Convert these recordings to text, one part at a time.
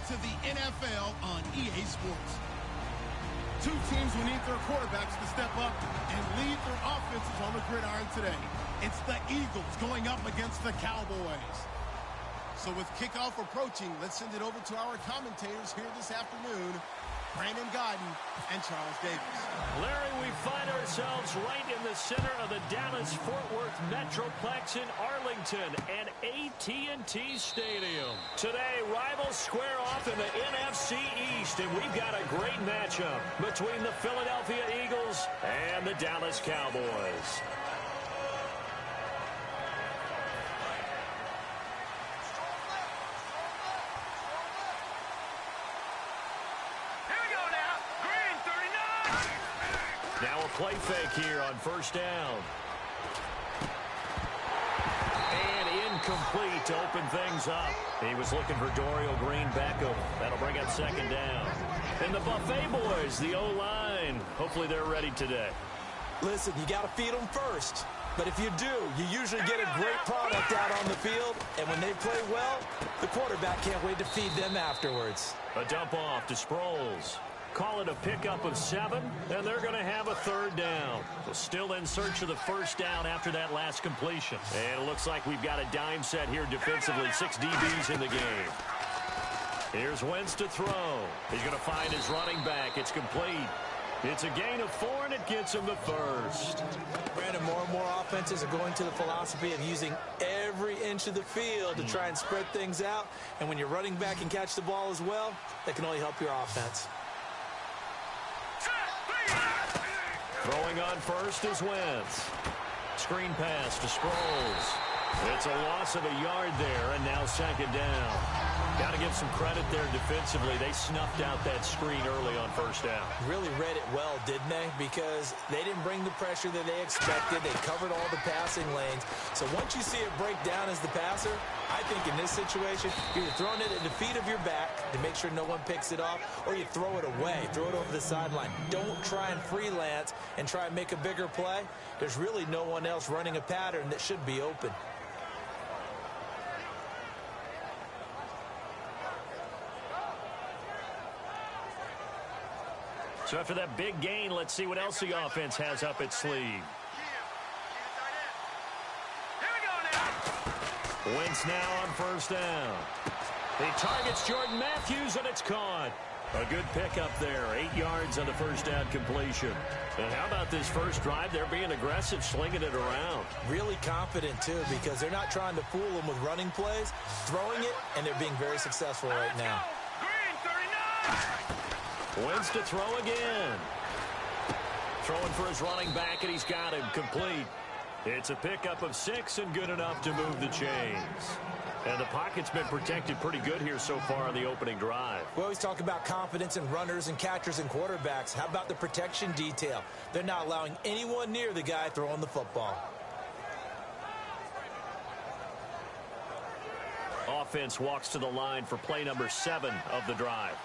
to the NFL on EA Sports. Two teams will need their quarterbacks to step up and lead their offenses on the gridiron today. It's the Eagles going up against the Cowboys. So with kickoff approaching, let's send it over to our commentators here this afternoon, Brandon Gaudin and Charles Davis. Larry, we find ourselves right in the center of the Dallas-Fort Worth Metroplex in Arlington and AT&T Stadium. Today, rivals square off in the NFC East, and we've got a great matchup between the Philadelphia Eagles and the Dallas Cowboys. Now a play fake here on first down. And incomplete to open things up. He was looking for Dorial Green Beckham. That'll bring up second down. And the Buffet boys, the O-line. Hopefully they're ready today. Listen, you got to feed them first. But if you do, you usually get a great product out on the field. And when they play well, the quarterback can't wait to feed them afterwards. A dump off to Sproles. Call it a pickup of 7, and they're going to have a third down. So still in search of the first down after that last completion. And it looks like we've got a dime set here defensively. 6 DBs in the game. Here's Wentz to throw. He's going to find his running back. It's complete. It's a gain of 4, and it gets him the first. Brandon, more and more offenses are going to the philosophy of using every inch of the field to try and spread things out. And when your running back can catch the ball as well, that can only help your offense. Throwing on first is Wentz. Screen pass to Sproles. It's a loss of a yard there, and now second down. Got to give some credit there defensively. They snuffed out that screen early on first down. Really read it well, didn't they? Because they didn't bring the pressure that they expected. They covered all the passing lanes. So once you see it break down as the passer, I think in this situation, you're either throwing it at the feet of your back to make sure no one picks it off, or you throw it away, throw it over the sideline. Don't try and freelance and try and make a bigger play. There's really no one else running a pattern that should be open. So after that big gain, let's see what else the offense has up its sleeve. Wentz now on first down. He targets Jordan Matthews, and it's caught. A good pickup there. 8 yards on the first down completion. And how about this first drive? They're being aggressive, slinging it around. Really confident, too, because they're not trying to fool them with running plays, throwing it, and they're being very successful right now. Wentz to throw again. Throwing for his running back, and he's got him complete. It's a pickup of 6 and good enough to move the chains. And the pocket's been protected pretty good here so far on the opening drive. We always talk about confidence in runners and catchers and quarterbacks. How about the protection detail? They're not allowing anyone near the guy throwing the football. Offense walks to the line for play number 7 of the drive.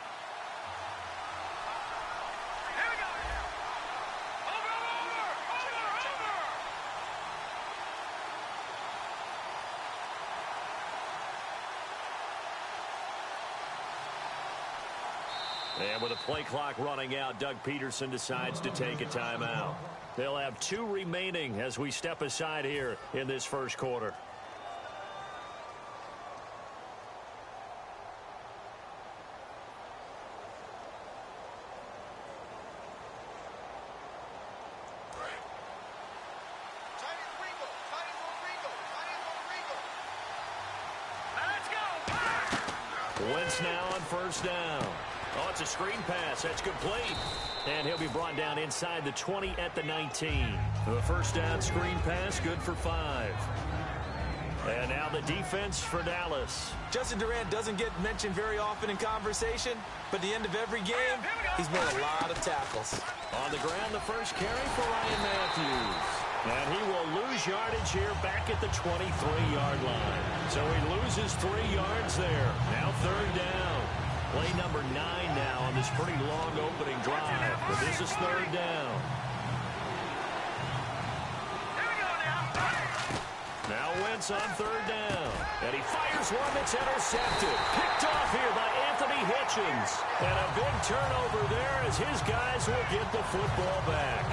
And with a play clock running out, Doug Peterson decides to take a timeout. They'll have 2 remaining as we step aside here in this first quarter. Wentz now on first down. Oh, it's a screen pass. That's complete. And he'll be brought down inside the 20 at the 19. The first down screen pass, good for 5. And now the defense for Dallas. Justin Durant doesn't get mentioned very often in conversation, but at the end of every game, he's made a lot of tackles. On the ground, the first carry for Ryan Matthews. And he will lose yardage here back at the 23-yard line. So he loses 3 yards there. Now third down. Play number 9 now on this pretty long opening drive. But this is third down. Now Wentz on third down. And he fires one that's intercepted. Picked off here by Anthony Hill. interceptions. And a big turnover there as his guys will get the football back.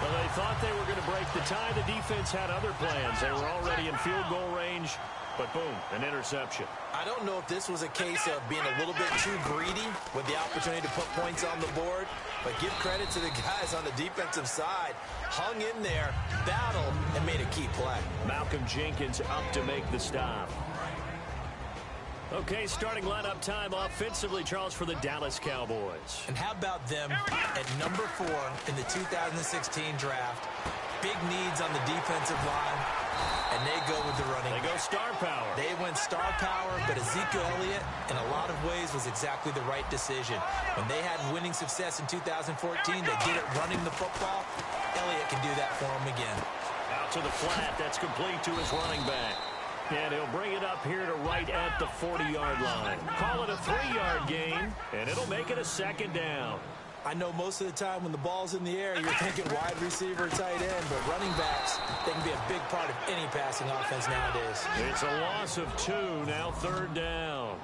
Well, they thought they were going to break the tie. The defense had other plans. They were already in field goal range, but boom, an interception. I don't know if this was a case of being a little bit too greedy with the opportunity to put points on the board, but give credit to the guys on the defensive side. Hung in there, battled, and made a key play. Malcolm Jenkins up to make the stop. Okay, starting lineup time offensively, Charles, for the Dallas Cowboys. And how about them at number 4 in the 2016 draft? Big needs on the defensive line, and they go with the running. They go star power. They went star power, but Ezekiel Elliott, in a lot of ways, was exactly the right decision. When they had winning success in 2014, they did it running the football. Elliott can do that for them again. Out to the flat. That's complete to his running back. And he'll bring it up here to right at the 40-yard line. Call it a 3-yard gain, and it'll make it a second down. I know most of the time when the ball's in the air, you're thinking wide receiver, tight end, but running backs, they can be a big part of any passing offense nowadays. It's a loss of 2, now 3rd down.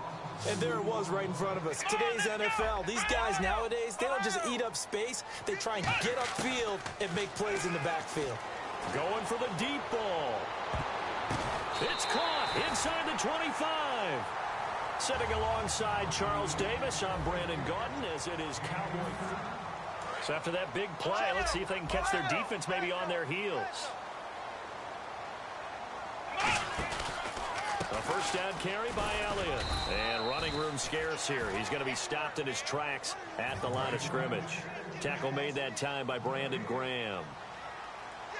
And there it was right in front of us. Today's NFL, these guys nowadays, they don't just eat up space. They try and get upfield and make plays in the backfield. Going for the deep ball. It's caught inside the 25. Sitting alongside Charles Davis, I'm Brandon Gaudin as it is Cowboy. So after that big play, let's see if they can catch their defense maybe on their heels. A first down carry by Elliott. And running room scarce here. He's going to be stopped in his tracks at the line of scrimmage. Tackle made that time by Brandon Graham.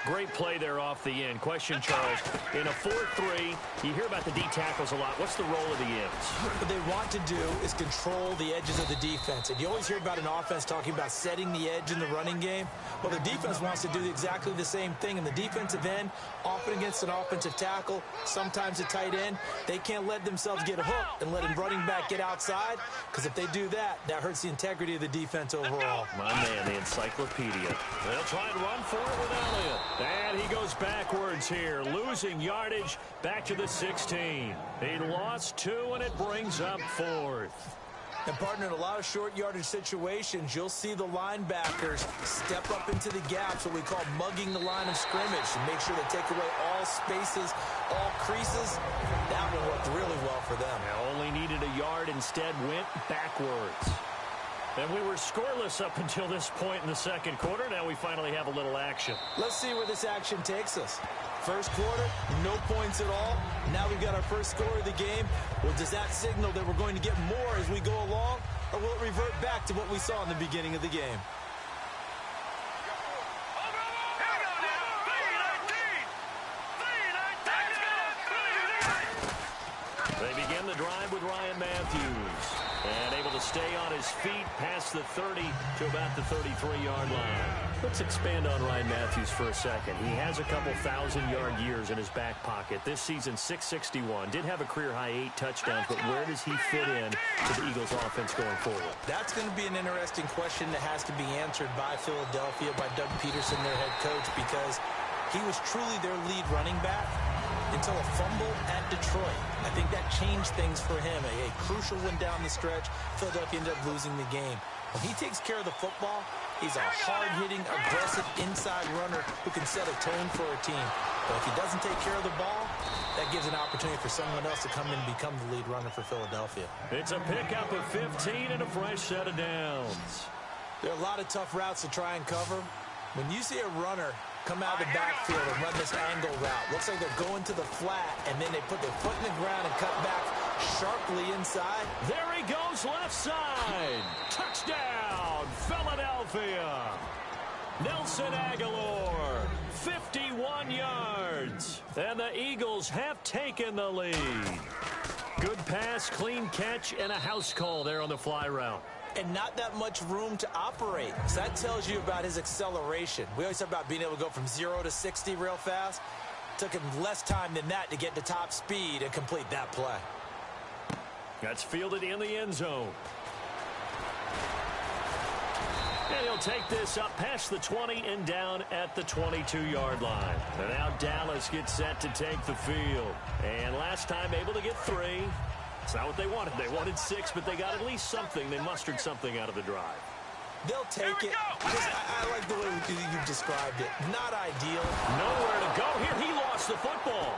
Great play there off the end. Question, Charles, in a 4-3, you hear about the D tackles a lot. What's the role of the ends? What they want to do is control the edges of the defense. And you always hear about an offense talking about setting the edge in the running game. Well, the defense wants to do exactly the same thing. In the defensive end, often against an offensive tackle, sometimes a tight end, they can't let themselves get hooked and let a running back get outside, because if they do that, that hurts the integrity of the defense overall. My man, the encyclopedia. They'll try and run for it with Elliott. And he goes backwards here, losing yardage back to the 16. He lost 2, and it brings up 4th. And, partner, in a lot of short yardage situations, you'll see the linebackers step up into the gaps, what we call mugging the line of scrimmage, to make sure they take away all spaces, all creases. That one worked really well for them. They only needed a yard, instead went backwards. And we were scoreless up until this point in the second quarter. Now we finally have a little action. Let's see where this action takes us. First quarter, no points at all. Now we've got our first score of the game. Well, does that signal that we're going to get more as we go along, or will it revert back to what we saw in the beginning of the game? They begin the drive with Ryan Matthews. And able to stay on his feet past the 30 to about the 33-yard line. Let's expand on Ryan Matthews for a second. He has a couple 1,000-yard years in his back pocket. This season, 661. Did have a career-high 8 touchdowns, but where does he fit in to the Eagles' offense going forward? That's going to be an interesting question that has to be answered by Philadelphia, by Doug Peterson, their head coach, because he was truly their lead running back until a fumble at Detroit. I think that changed things for him. A crucial one down the stretch. Philadelphia ended up losing the game. When he takes care of the football, he's a hard-hitting, aggressive inside runner who can set a tone for a team. But if he doesn't take care of the ball, that gives an opportunity for someone else to come in and become the lead runner for Philadelphia. It's a pickup of 15 and a fresh set of downs. There are a lot of tough routes to try and cover. When you see a runner come out of the backfield and run this angle route, looks like they're going to the flat, and then they put their foot in the ground and cut back sharply inside. There he goes, left side. Touchdown, Philadelphia. Nelson Aguilar, 51 yards. And the Eagles have taken the lead. Good pass, clean catch, and a house call there on the fly route. And not that much room to operate. So that tells you about his acceleration. We always talk about being able to go from 0 to 60 real fast. Took him less time than that to get to top speed and complete that play. That's fielded in the end zone. And he'll take this up past the 20 and down at the 22-yard line. And now Dallas gets set to take the field. And last time able to get 3. It's not what they wanted. They wanted 6, but they got at least something. They mustered something out of the drive. They'll take it. I like the way you described it. Not ideal. Nowhere to go here. He lost the football.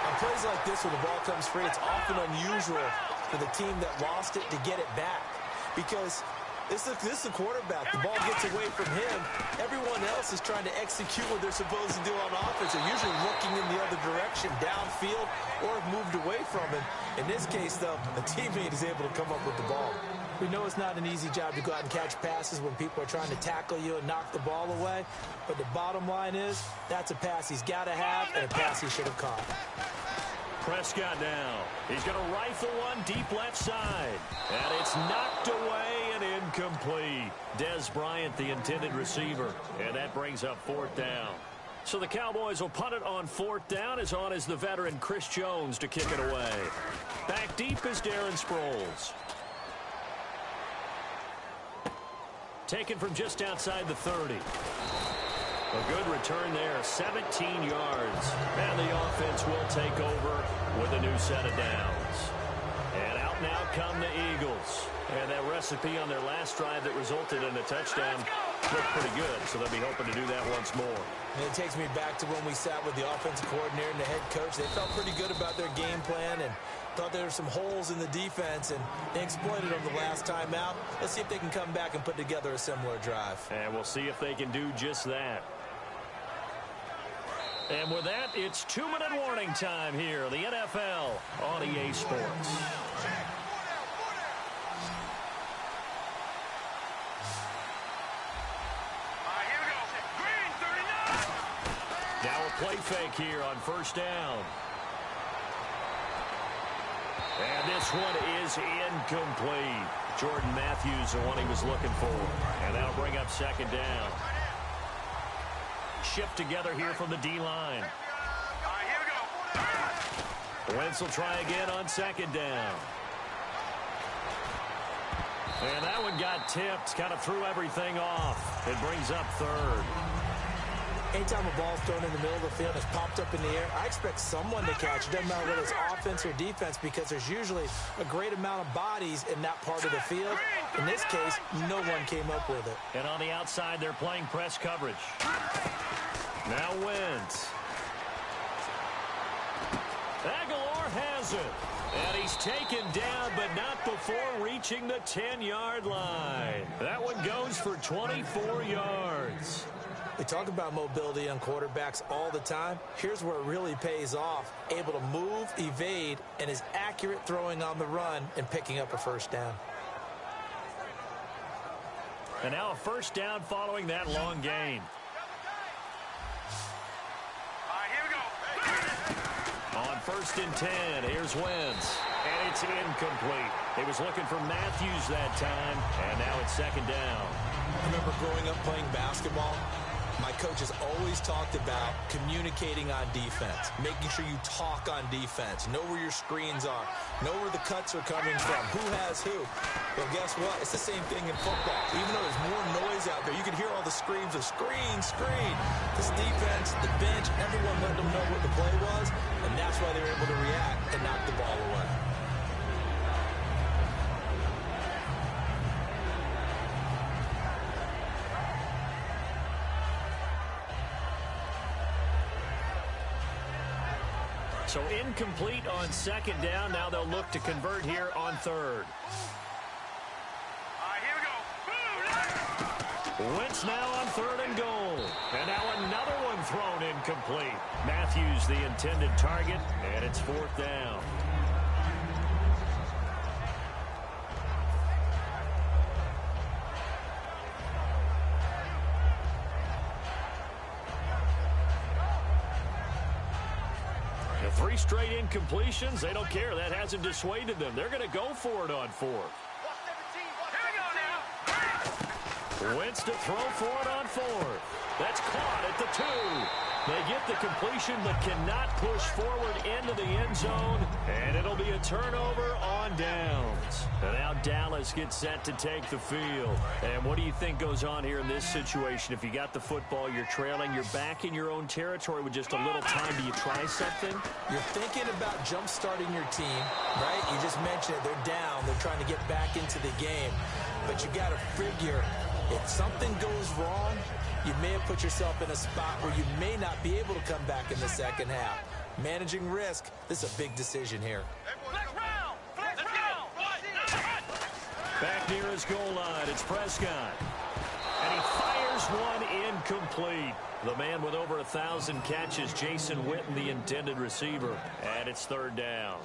On plays like this, when the ball comes free, it's often unusual for the team that lost it to get it back. Because this is the quarterback. The ball gets away from him. Everyone else is trying to execute what they're supposed to do on offense. They're usually looking in the other direction, downfield, or have moved away from him. In this case, though, a teammate is able to come up with the ball. We know it's not an easy job to go out and catch passes when people are trying to tackle you and knock the ball away. But the bottom line is, that's a pass he's got to have and a pass he should have caught. Prescott now. He's going to rifle one deep left side. And it's knocked away and incomplete. Dez Bryant, the intended receiver. And that brings up 4th down. So the Cowboys will punt it on 4th down. As on is the veteran Chris Jones to kick it away. Back deep is Darren Sproles. Taken from just outside the 30. A good return there, 17 yards. And the offense will take over with a new set of downs. And out now come the Eagles. And that recipe on their last drive that resulted in a touchdown looked pretty good, so they'll be hoping to do that once more. And it takes me back to when we sat with the offensive coordinator and the head coach. They felt pretty good about their game plan and thought there were some holes in the defense, and they exploited them the last time out. Let's see if they can come back and put together a similar drive. And we'll see if they can do just that. And with that, it's 2-minute warning time here, the NFL on EA Sports. Now a play fake here on 1st down. And this one is incomplete. Jordan Matthews, the one he was looking for. And that'll bring up 2nd down. Shift together here from the D-line. Wentz will try again on 2nd down. And that one got tipped, kind of threw everything off. It brings up 3rd. Anytime a ball's thrown in the middle of the field and it's popped up in the air, I expect someone to catch. It doesn't matter whether it's offense or defense, because there's usually a great amount of bodies in that part of the field. In this case, no one came up with it. And on the outside, they're playing press coverage. Now Wentz. Aguilar has it. And he's taken down, but not before reaching the 10-yard line. That one goes for 24 yards. We talk about mobility on quarterbacks all the time. Here's where it really pays off. Able to move, evade, and is accurate throwing on the run and picking up a 1st down. And now a 1st down following that long gain. On 1st and 10, here's Wentz. And it's incomplete. He was looking for Matthews that time, and now it's 2nd down. I remember growing up playing basketball. My coaches always talked about communicating on defense, making sure you talk on defense, know where your screens are, know where the cuts are coming from, who has who. Well, guess what? It's the same thing in football. Even though there's more noise out there, you can hear all the screams of screen, screen. This defense, the bench, everyone let them know what the play was, and that's why they were able to react and knock the ball away. So incomplete on 2nd down. Now they'll look to convert here on 3rd. Here we go. Wentz now on 3rd and goal. And now another one thrown incomplete. Matthews the intended target, and it's 4th down. The 3 straight incompletions, they don't care. That hasn't dissuaded them. They're going to go for it on 4th. Wentz to throw for it on 4th. That's caught at the 2. They get the completion but cannot push forward into the end zone, and it'll be a turnover on downs. And now Dallas gets set to take the field. And what do you think goes on here in this situation? If you got the football, you're trailing, you're back in your own territory with just a little time. Do you try something? You're thinking about jump-starting your team, right? You just mentioned it. They're down. They're trying to get back into the game. But you got to figure if something goes wrong, you may have put yourself in a spot where you may not be able to come back in the second half. Managing risk, this is a big decision here. Back near his goal line, it's Prescott. And he fires one incomplete. The man with over 1,000 catches, Jason Witten, the intended receiver. And it's third down.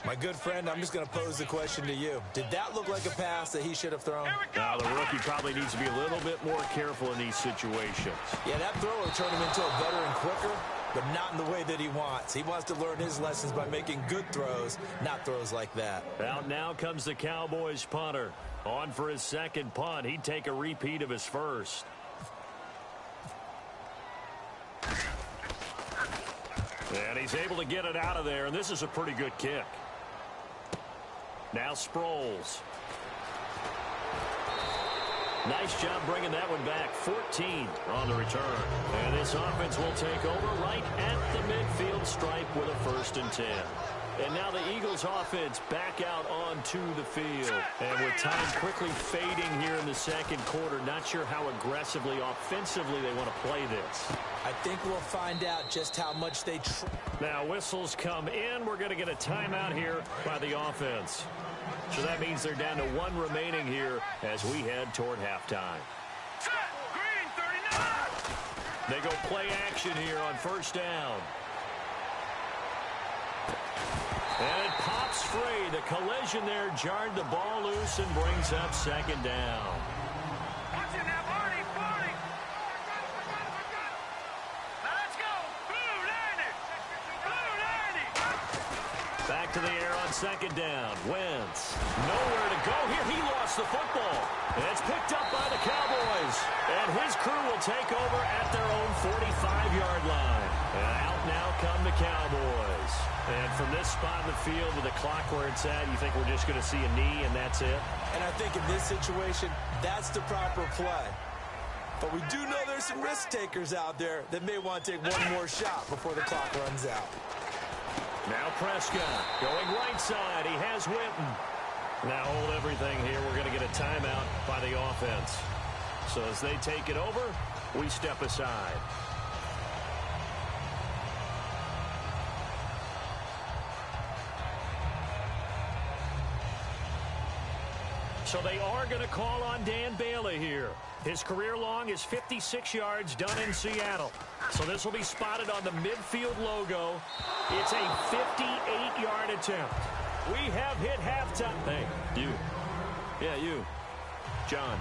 My good friend, I'm just going to pose the question to you. Did that look like a pass that he should have thrown? Now, the rookie probably needs to be a little bit more careful in these situations. Yeah, that throw will turn him into a veteran quicker, but not in the way that he wants. He wants to learn his lessons by making good throws, not throws like that. Out now comes the Cowboys punter. On for his second punt. He'd take a repeat of his first. And he's able to get it out of there, and this is a pretty good kick. Now Sproles. Nice job bringing that one back. 14 on the return. And this offense will take over right at the midfield stripe with a 1st and 10. And now the Eagles offense back out onto the field. And with time quickly fading here in the second quarter, not sure how aggressively, offensively they want to play this. I think we'll find out just how much they Now whistles come in. We're going to get a timeout here by the offense. So that means they're down to 1 remaining here as we head toward halftime. They go play action here on 1st down. And it pops free. The collision there jarred the ball loose and brings up 2nd down. Back to the air on 2nd down. Wentz. Nowhere to go here. He lost the football. And it's picked up by the Cowboys. And his crew will take over at their own 45-yard line. And out now come the Cowboys. And from this spot in the field with the clock where it's at, you think we're just going to see a knee and that's it? And I think in this situation, that's the proper play. But we do know there's some risk takers out there that may want to take one more shot before the clock runs out. Now Prescott going right side. He has Witten. Now hold everything here. We're going to get a timeout by the offense. So as they take it over, we step aside. So they are going to call on Dan Bailey here. His career long is 56 yards done in Seattle. So this will be spotted on the midfield logo. It's a 58-yard attempt. We have hit halftime. Hey, you. Yeah, you. John.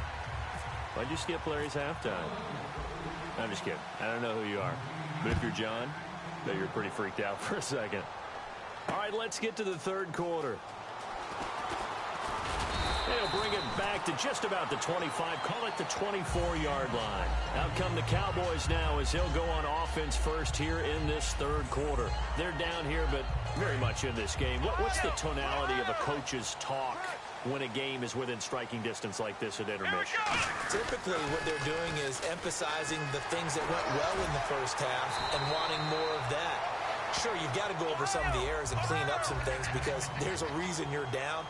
Why'd you skip Larry's halftime? I'm just kidding. I don't know who you are. But if you're John, I bet you're pretty freaked out for a second. All right, let's get to the third quarter. They'll bring it back to just about the 25, call it the 24-yard line. Out come the Cowboys now as he'll go on offense first here in this third quarter. They're down here, but very much in this game. What's the tonality of a coach's talk when a game is within striking distance like this at intermission? Typically, what they're doing is emphasizing the things that went well in the first half and wanting more of that. Sure, you've got to go over some of the errors and clean up some things because there's a reason you're down.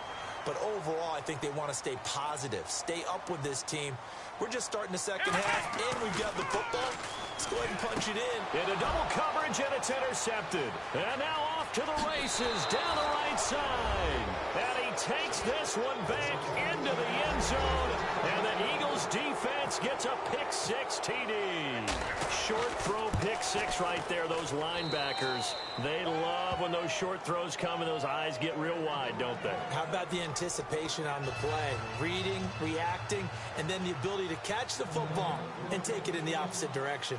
But overall, I think they want to stay positive, stay up with this team. We're just starting the second half, and we've got the football. Let's go ahead and punch it in. Into double coverage, and it's intercepted. And now off to the races down the right side. And he takes this one back into the end zone. And the Eagles defense gets a pick-6 TD. Short throw pick-6 right there. Those linebackers, they love when those short throws come and those eyes get real wide, don't they? How about the anticipation on the play? Reading, reacting, and then the ability to catch the football and take it in the opposite direction.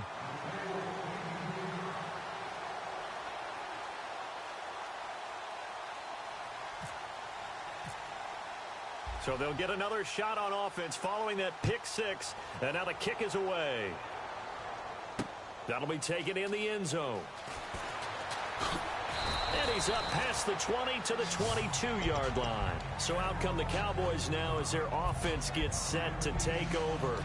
So they'll get another shot on offense following that pick-6, and now the kick is away. That'll be taken in the end zone. And he's up past the 20 to the 22-yard line. So out come the Cowboys now as their offense gets set to take over.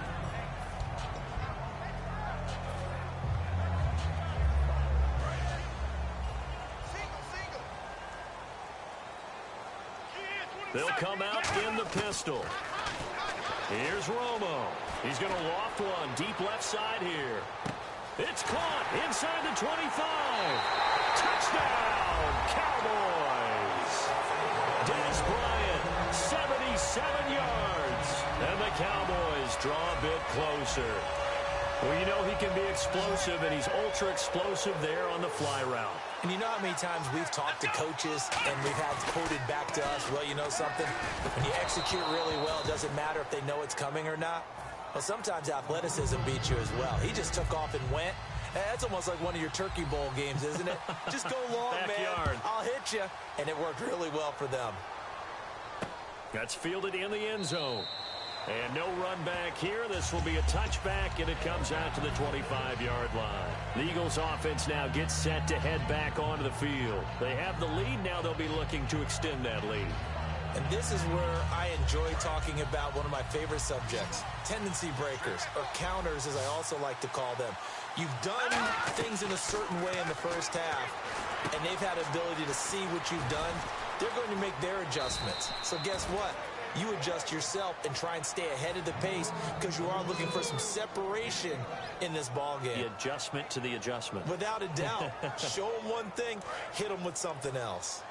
They'll come out in the pistol. Here's Romo. He's going to loft one deep left side here. It's caught inside the 25. Touchdown, Cowboys. Dennis Bryant, 77 yards. And the Cowboys draw a bit closer. Well, you know he can be explosive, and he's ultra-explosive there on the fly route. And you know how many times we've talked to coaches and we've had quoted back to us, well, you know something? When you execute really well, it doesn't matter if they know it's coming or not. Well, sometimes athleticism beats you as well. He just took off and went. That's almost like one of your Turkey Bowl games, isn't it? Just go long, man. I'll hit you. And it worked really well for them. That's fielded in the end zone. And no run back here. This will be a touchback, and it comes out to the 25-yard line. The Eagles offense now gets set to head back onto the field. They have the lead. Now they'll be looking to extend that lead. And this is where I enjoy talking about one of my favorite subjects, tendency breakers, or counters as I also like to call them. You've done things in a certain way in the first half, and they've had the ability to see what you've done. They're going to make their adjustments. So guess what? You adjust yourself and try and stay ahead of the pace because you are looking for some separation in this ball game. The adjustment to the adjustment. Without a doubt. Show them one thing, hit them with something else.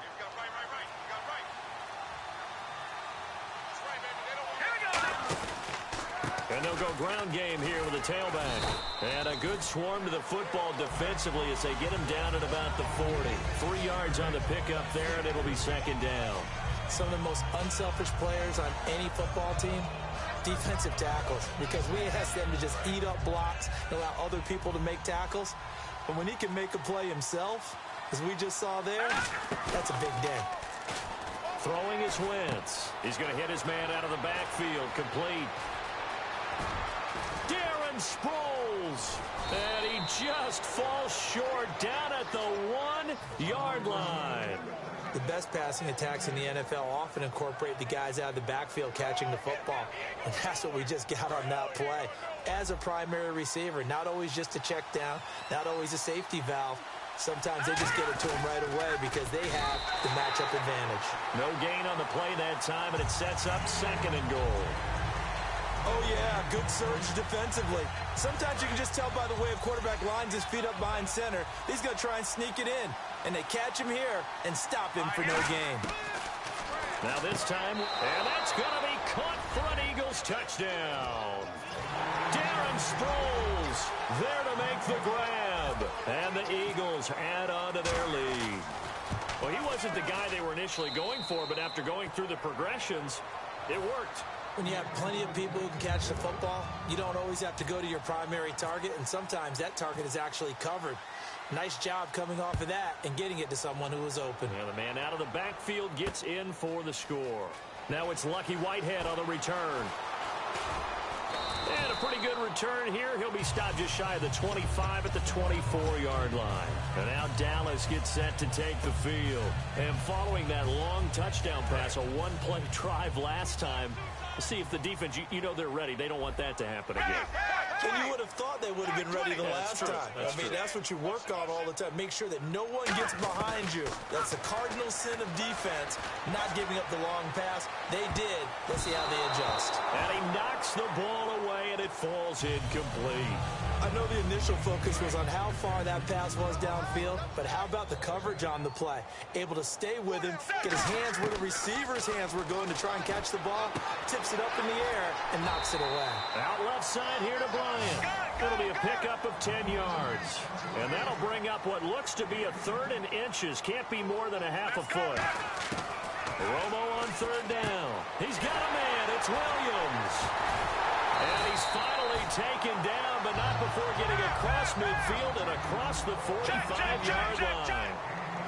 And they'll go ground game here with a tailback. And a good swarm to the football defensively as they get him down at about the 40. 3 yards on the pickup there, and it'll be second down. Some of the most unselfish players on any football team, defensive tackles, because we ask them to just eat up blocks and allow other people to make tackles. But when he can make a play himself, as we just saw there, that's a big day. Throwing is Wentz. He's going to hit his man out of the backfield, complete. Darren Sproles. And he just falls short down at the 1-yard line. The best passing attacks in the NFL often incorporate the guys out of the backfield catching the football. And that's what we just got on that play. As a primary receiver, not always just a check down, not always a safety valve. Sometimes they just get it to him right away because they have the matchup advantage. No gain on the play that time, and it sets up second and goal. Oh, yeah, good surge defensively. Sometimes you can just tell by the way a quarterback lines his feet up behind center. He's going to try and sneak it in. And they catch him here and stop him for no gain. Now this time, and that's going to be caught for an Eagles touchdown. Darren Sproles there to make the grab. And the Eagles add on to their lead. Well, he wasn't the guy they were initially going for, but after going through the progressions, it worked. When you have plenty of people who can catch the football, you don't always have to go to your primary target, and sometimes that target is actually covered. Nice job coming off of that and getting it to someone who was open. And the man out of the backfield gets in for the score. Now it's Lucky Whitehead on the return. And a pretty good return here. He'll be stopped just shy of the 25 at the 24-yard line. And now Dallas gets set to take the field. And following that long touchdown pass, a one-play drive last time, we'll see if the defense, you know they're ready. They don't want that to happen again. And you would have thought they would have been ready the last time. That's what you work on all the time. Make sure that no one gets behind you. That's the cardinal sin of defense, not giving up the long pass. They did. Let's see how they adjust. And he knocks the ball away, and it falls incomplete. I know the initial focus was on how far that pass was downfield, but how about the coverage on the play? Able to stay with him, get his hands where the receiver's hands were going to try and catch the ball, tips it up in the air, and knocks it away. Out left side here to Bryant. It'll be a pickup of 10 yards. And that'll bring up what looks to be a third and inches. Can't be more than a half a foot. Romo on third down. He's got a man. It's Williams. And he's finally taken down, but not before getting across midfield and across the 45-yard line.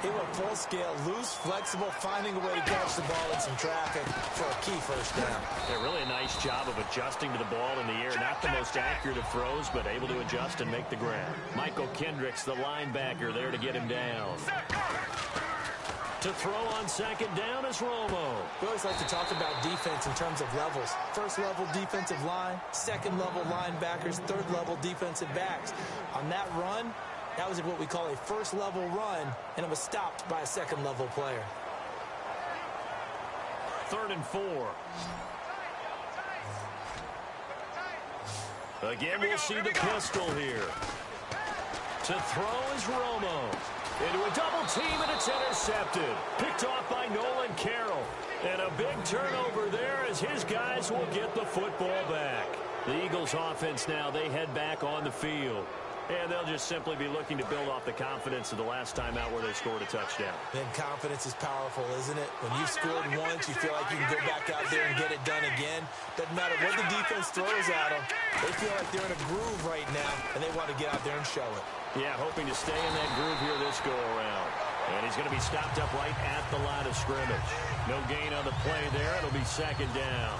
He went full scale, loose, flexible, finding a way to catch the ball in some traffic for a key first down. Yeah, really a nice job of adjusting to the ball in the air. Not the most accurate of throws, but able to adjust and make the grab. Michael Kendricks, the linebacker, there to get him down. To throw on second down is Romo. We always like to talk about defense in terms of levels. First level defensive line, second level linebackers, third level defensive backs. On that run, that was what we call a first level run, and it was stopped by a second level player. 3rd and 4. Again, we'll see the pistol here. To throw is Romo. Into a double team, and it's intercepted. Picked off by Nolan Carroll. And a big turnover there as his guys will get the football back. The Eagles offense now, they head back on the field. And they'll just simply be looking to build off the confidence of the last time out where they scored a touchdown. Then confidence is powerful, isn't it? When you've scored once, you feel like you can go back out there and get it done again. Doesn't matter what the defense throws at them. They feel like they're in a groove right now, and they want to get out there and show it. Yeah, hoping to stay in that groove here this go-around. And he's going to be stopped up right at the line of scrimmage. No gain on the play there. It'll be second down.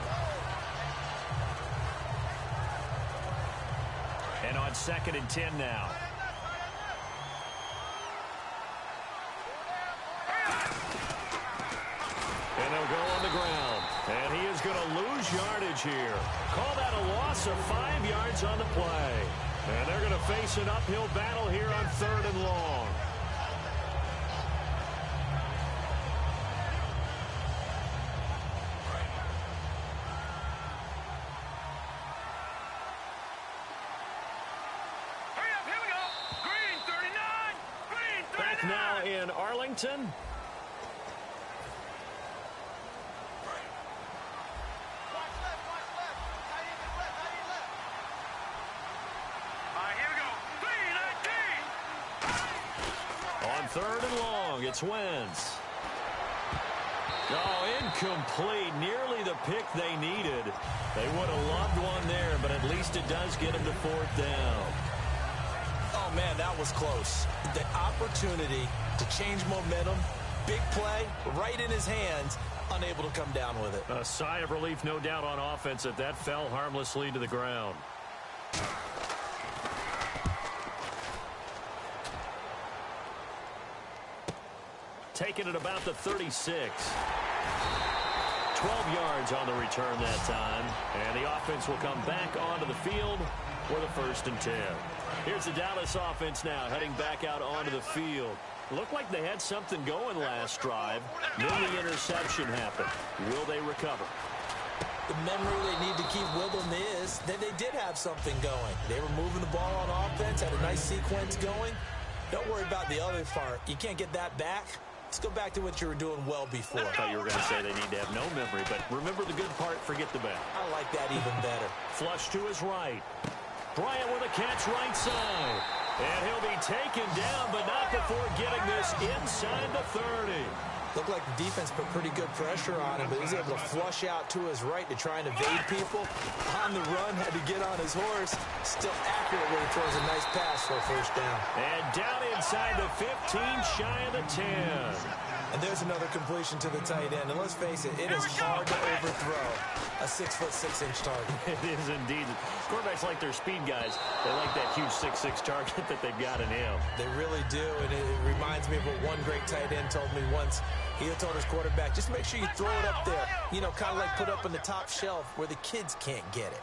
And on 2nd and 10 now. And they'll go on the ground. And he is going to lose yardage here. Call that a loss of 5 yards on the play. And they're going to face an uphill battle here on 3rd and long. Back now in Arlington. On 3rd and long, it's Wentz. Oh, incomplete. Nearly the pick they needed. They would have loved one there, but at least it does get them to 4th down. Oh, man, that was close. The opportunity to change momentum, big play, right in his hands, unable to come down with it. A sigh of relief, no doubt, on offense that that fell harmlessly to the ground. Taken at about the 36. 12 yards on the return that time. And the offense will come back onto the field for the 1st and 10. Here's the Dallas offense now heading back out onto the field. Looked like they had something going last drive. Then the interception happened. Will they recover? The memory they need to keep with them is that they did have something going. They were moving the ball on offense, had a nice sequence going. Don't worry about the other part. You can't get that back. Let's go back to what you were doing well before. I thought you were going to say they need to have no memory, but remember the good part, forget the bad. I like that even better. Flush to his right. Bryant with a catch right side. And he'll be taken down, but not before getting this inside the 30. Looked like the defense put pretty good pressure on him, but he was able to flush out to his right to try and evade people. On the run, had to get on his horse. Still accurately throws a nice pass for a 1st down. And down inside the 15, shy of the 10. And there's another completion to the tight end. And let's face it, it is hard to overthrow a 6'6" target. It is indeed. Quarterbacks like their speed guys. They like that huge 6'6" target that they've got in him. They really do, and it reminds me of what one great tight end told me once. He told his quarterback, just make sure you throw it up there. You know, kind of like put up on the top shelf where the kids can't get it.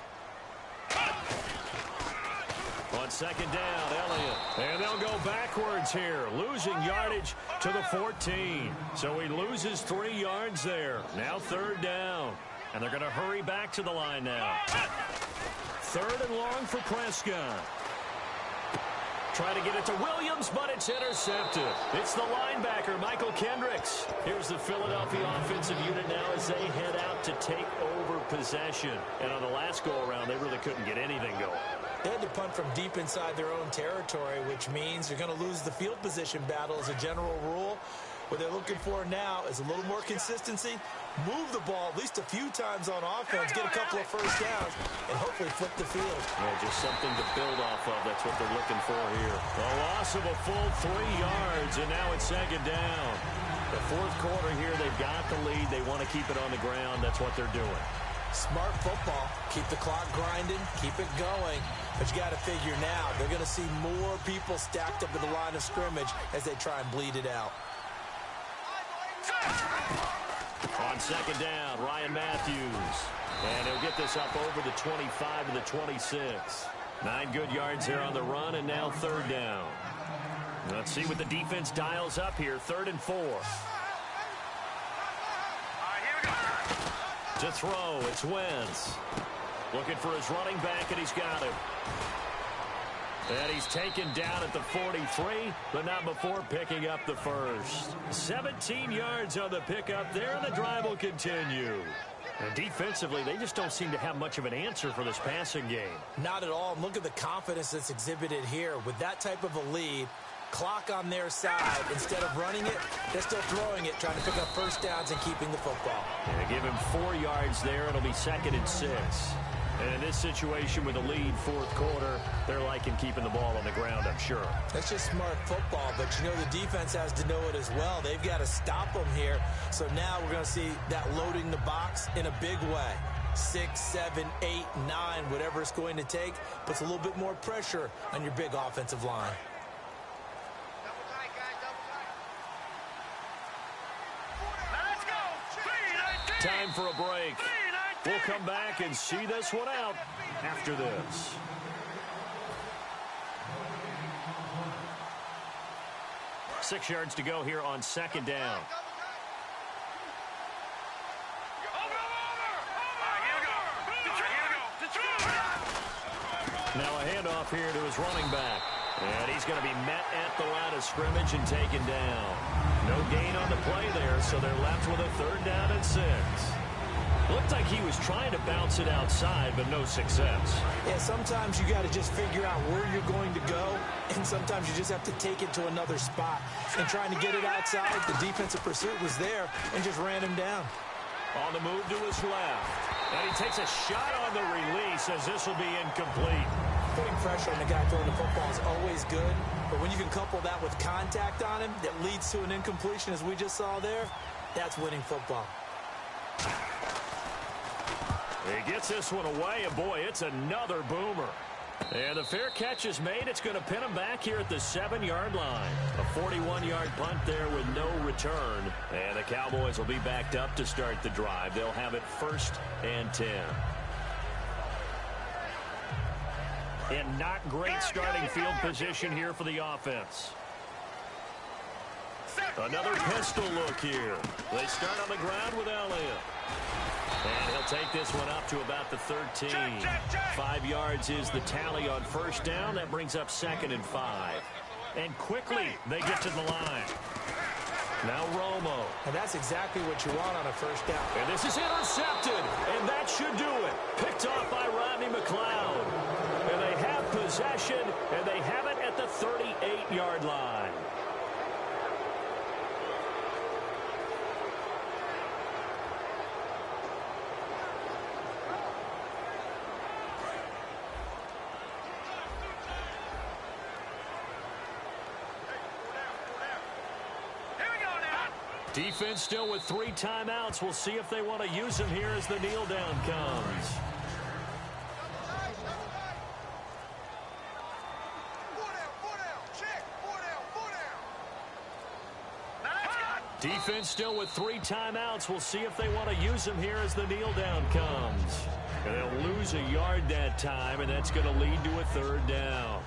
On 2nd down, Elliott. And they'll go backwards here, losing yardage to the 14. So he loses 3 yards there. Now 3rd down. And they're going to hurry back to the line now. 3rd and long for Prescott. Trying to get it to Williams, but it's intercepted. It's the linebacker, Michael Kendricks. Here's the Philadelphia offensive unit now as they head out to take over possession. And on the last go-around, they really couldn't get anything going. They had to punt from deep inside their own territory, which means you're going to lose the field position battle as a general rule. What they're looking for now is a little more consistency, move the ball at least a few times on offense, get a couple of first downs, and hopefully flip the field. Yeah, just something to build off of. That's what they're looking for here. A loss of a full 3 yards, and now it's second down. The fourth quarter here, they've got the lead. They want to keep it on the ground. That's what they're doing. Smart football. Keep the clock grinding. Keep it going. But you got to figure now, they're going to see more people stacked up at the line of scrimmage as they try and bleed it out. On second down, Ryan Matthews. And he'll get this up over the 25 to the 26. 9 good yards there on the run, and now third down. Let's see what the defense dials up here. 3rd and 4. To throw, it's Wentz. Looking for his running back, and he's got him. And he's taken down at the 43, but not before picking up the first. 17 yards on the pickup there, and the drive will continue. And defensively, they just don't seem to have much of an answer for this passing game. Not at all. Look at the confidence that's exhibited here. With that type of a lead, clock on their side, instead of running it, they're still throwing it, trying to pick up first downs and keeping the football. Yeah, give him 4 yards there. It'll be 2nd and 6. And in this situation with a lead, fourth quarter, they're liking keeping the ball on the ground, I'm sure. That's just smart football, but you know the defense has to know it as well. They've got to stop them here. So now we're going to see that loading the box in a big way. 6, 7, 8, 9, whatever it's going to take, puts a little bit more pressure on your big offensive line. Time for a break. We'll come back and see this one out after this. Six yards to go here on second down. Now a handoff here to his running back. And he's going to be met at the line of scrimmage and taken down. No gain on the play there, so they're left with a 3rd down and 6. Looked like he was trying to bounce it outside, but no success. Yeah, sometimes you got to just figure out where you're going to go, and sometimes you just have to take it to another spot. And trying to get it outside, the defensive pursuit was there and just ran him down. On the move to his left. And he takes a shot on the release as this will be incomplete. Putting pressure on the guy throwing the football is always good, but when you can couple that with contact on him that leads to an incompletion, as we just saw there, that's winning football. He gets this one away, and boy, it's another boomer. And the fair catch is made. It's going to pin him back here at the 7-yard line. A 41-yard punt there with no return. And the Cowboys will be backed up to start the drive. They'll have it 1st and 10. And not great starting field position here for the offense. Another pistol look here. They start on the ground with Elliott. And he'll take this one up to about the 13. 5 yards is the tally on first down. That brings up 2nd and 5. And quickly they get to the line. Now Romo. And that's exactly what you want on a first down. And this is intercepted. And that should do it. Picked off by Rodney McLeod. And they have possession. And they have it at the 38-yard line. Defense still with 3 timeouts. We'll see if they want to use them here as the kneel down comes. Defense still with 3 timeouts. We'll see if they want to use them here as the kneel down comes. And they'll lose a yard that time, and that's going to lead to a 3rd down.